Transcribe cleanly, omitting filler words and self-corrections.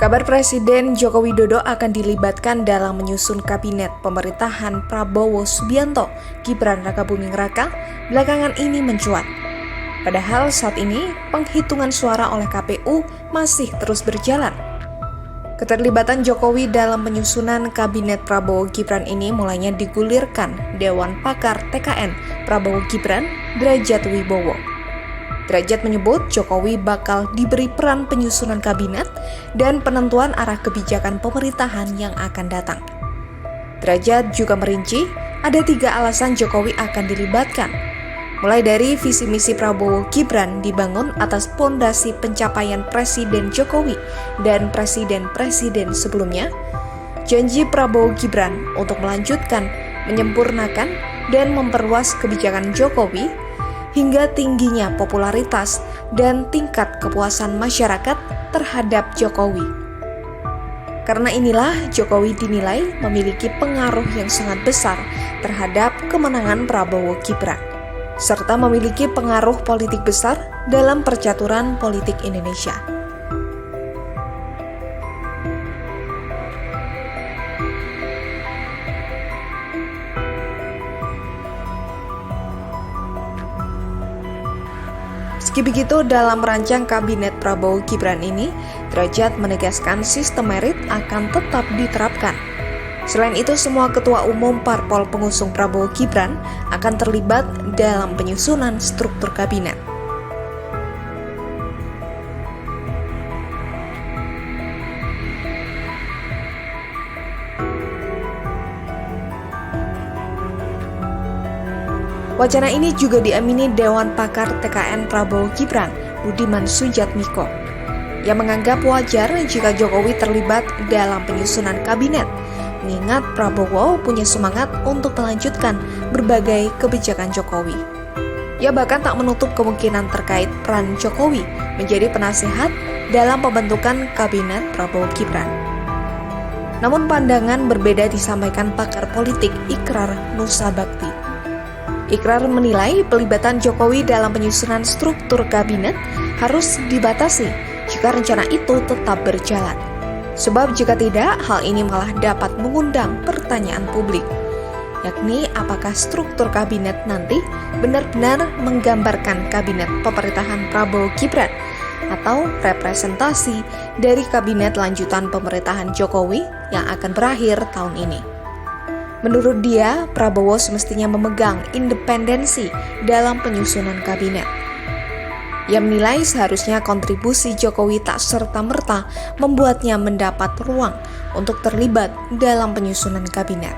Kabar Presiden Joko Widodo akan dilibatkan dalam menyusun kabinet pemerintahan Prabowo Subianto Gibran Rakabuming Raka belakangan ini mencuat. Padahal saat ini penghitungan suara oleh KPU masih terus berjalan. Keterlibatan Jokowi dalam penyusunan kabinet Prabowo Gibran ini mulainya digulirkan Dewan Pakar TKN Prabowo Gibran Derajat Wibowo. Derajat menyebut Jokowi bakal diberi peran penyusunan kabinet dan penentuan arah kebijakan pemerintahan yang akan datang. Derajat juga merinci ada 3 alasan Jokowi akan dilibatkan. Mulai dari visi misi Prabowo Gibran dibangun atas pondasi pencapaian Presiden Jokowi dan Presiden-Presiden sebelumnya, janji Prabowo Gibran untuk melanjutkan, menyempurnakan, dan memperluas kebijakan Jokowi, hingga tingginya popularitas dan tingkat kepuasan masyarakat terhadap Jokowi. Karena inilah Jokowi dinilai memiliki pengaruh yang sangat besar terhadap kemenangan Prabowo Gibran, serta memiliki pengaruh politik besar dalam percaturan politik Indonesia. Meski begitu, dalam merancang kabinet Prabowo Gibran ini, Derajat menegaskan sistem merit akan tetap diterapkan. Selain itu, semua ketua umum parpol pengusung Prabowo Gibran akan terlibat dalam penyusunan struktur kabinet. Wacana ini juga diamini Dewan Pakar TKN Prabowo Gibran, Budiman Sujatmiko, yang menganggap wajar jika Jokowi terlibat dalam penyusunan kabinet, mengingat Prabowo punya semangat untuk melanjutkan berbagai kebijakan Jokowi. Ia bahkan tak menutup kemungkinan terkait peran Jokowi menjadi penasihat dalam pembentukan kabinet Prabowo Gibran. Namun pandangan berbeda disampaikan pakar politik Ikrar Nusa Bakti. Ikrar menilai pelibatan Jokowi dalam penyusunan struktur kabinet harus dibatasi jika rencana itu tetap berjalan. Sebab jika tidak, hal ini malah dapat mengundang pertanyaan publik, yakni apakah struktur kabinet nanti benar-benar menggambarkan kabinet pemerintahan Prabowo Gibran atau representasi dari kabinet lanjutan pemerintahan Jokowi yang akan berakhir tahun ini. Menurut dia, Prabowo semestinya memegang independensi dalam penyusunan kabinet. Ia menilai seharusnya kontribusi Jokowi tak serta-merta membuatnya mendapat ruang untuk terlibat dalam penyusunan kabinet.